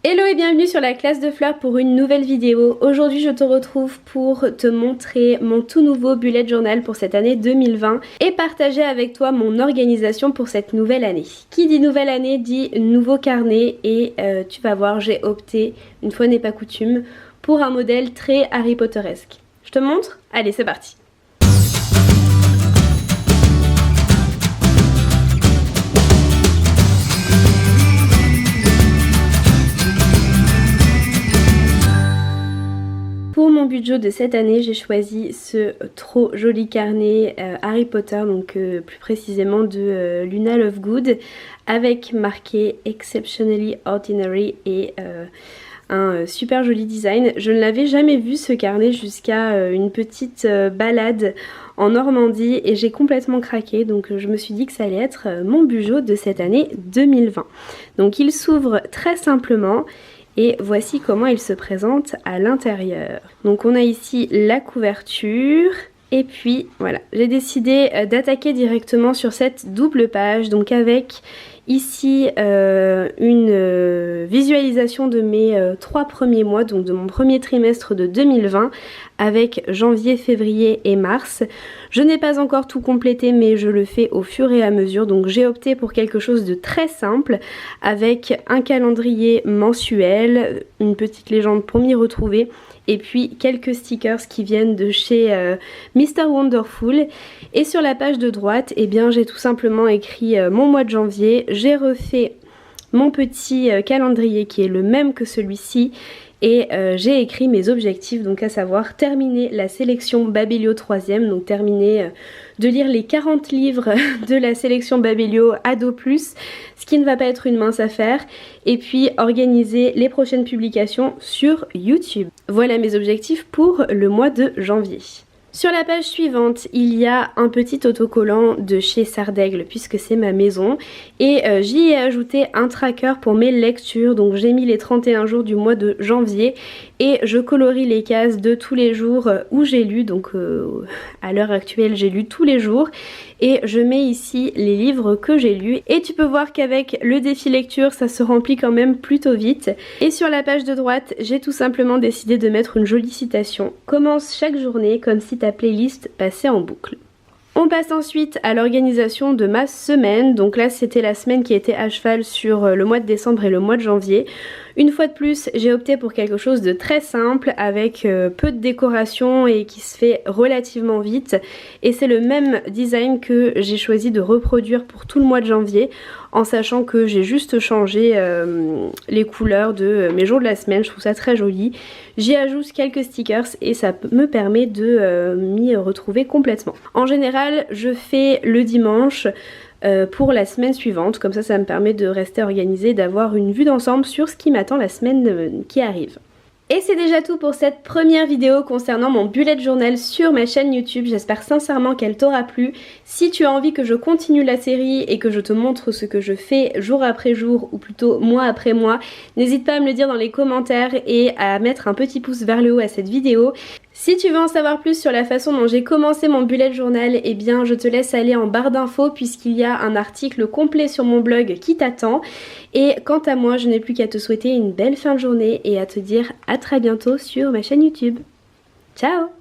Hello et bienvenue sur la classe de fleurs pour une nouvelle vidéo. Aujourd'hui je te retrouve pour te montrer mon tout nouveau bullet journal pour cette année 2020 et partager avec toi mon organisation pour cette nouvelle année. Qui dit nouvelle année dit nouveau carnet et tu vas voir, j'ai opté, une fois n'est pas coutume, pour un modèle très Harry Potteresque. Je te montre? Allez, c'est parti! Pour mon budget de cette année, j'ai choisi ce trop joli carnet Harry Potter, donc plus précisément de Luna Lovegood, avec marqué Exceptionally Ordinary et un super joli design. Je ne l'avais jamais vu ce carnet jusqu'à une petite balade en Normandie et j'ai complètement craqué, donc je me suis dit que ça allait être mon budget de cette année 2020. Donc il s'ouvre très simplement. Et voici comment il se présente à l'intérieur. Donc on a ici la couverture. Et puis voilà, j'ai décidé d'attaquer directement sur cette double page. Donc avec ici une visualisation de mes 3 premiers mois, donc de mon premier trimestre de 2020, avec janvier, février et mars. Je n'ai pas encore tout complété, mais je le fais au fur et à mesure. Donc j'ai opté pour quelque chose de très simple, avec un calendrier mensuel, une petite légende pour m'y retrouver, et puis quelques stickers qui viennent de chez Mr Wonderful. Et sur la page de droite, eh bien j'ai tout simplement écrit mon mois de janvier. J'ai refait mon petit calendrier qui est le même que celui-ci. Et j'ai écrit mes objectifs, donc à savoir terminer la sélection Babelio 3e, donc terminer de lire les 40 livres de la sélection Babelio Ado+, ce qui ne va pas être une mince affaire, et puis organiser les prochaines publications sur YouTube. Voilà mes objectifs pour le mois de janvier. Sur la page suivante, il y a un petit autocollant de chez Sardaigle puisque c'est ma maison et j'y ai ajouté un tracker pour mes lectures, donc j'ai mis les 31 jours du mois de janvier et je colorie les cases de tous les jours où j'ai lu, donc à l'heure actuelle j'ai lu tous les jours et je mets ici les livres que j'ai lus et tu peux voir qu'avec le défi lecture ça se remplit quand même plutôt vite. Et sur la page de droite, j'ai tout simplement décidé de mettre une jolie citation: commence chaque journée comme si ta playlist passait en boucle. On passe ensuite à l'organisation de ma semaine. Donc là c'était la semaine qui était à cheval sur le mois de décembre et le mois de janvier. Une fois de plus, j'ai opté pour quelque chose de très simple avec peu de décoration et qui se fait relativement vite. Et c'est le même design que j'ai choisi de reproduire pour tout le mois de janvier, en sachant que j'ai juste changé les couleurs de mes jours de la semaine. Je trouve ça très joli. J'y ajoute quelques stickers et ça me permet de m'y retrouver complètement. En général, je fais le dimanche pour la semaine suivante, comme ça me permet de rester organisée, d'avoir une vue d'ensemble sur ce qui m'attend la semaine qui arrive. Et c'est déjà tout pour cette première vidéo concernant mon bullet journal sur ma chaîne YouTube. J'espère sincèrement qu'elle t'aura plu. Si tu as envie que je continue la série et que je te montre ce que je fais jour après jour, ou plutôt mois après mois, n'hésite pas à me le dire dans les commentaires et à mettre un petit pouce vers le haut à cette vidéo. Si tu veux en savoir plus sur la façon dont j'ai commencé mon bullet journal, eh bien je te laisse aller en barre d'infos puisqu'il y a un article complet sur mon blog qui t'attend. Et quant à moi, je n'ai plus qu'à te souhaiter une belle fin de journée et à te dire à très bientôt sur ma chaîne YouTube. Ciao!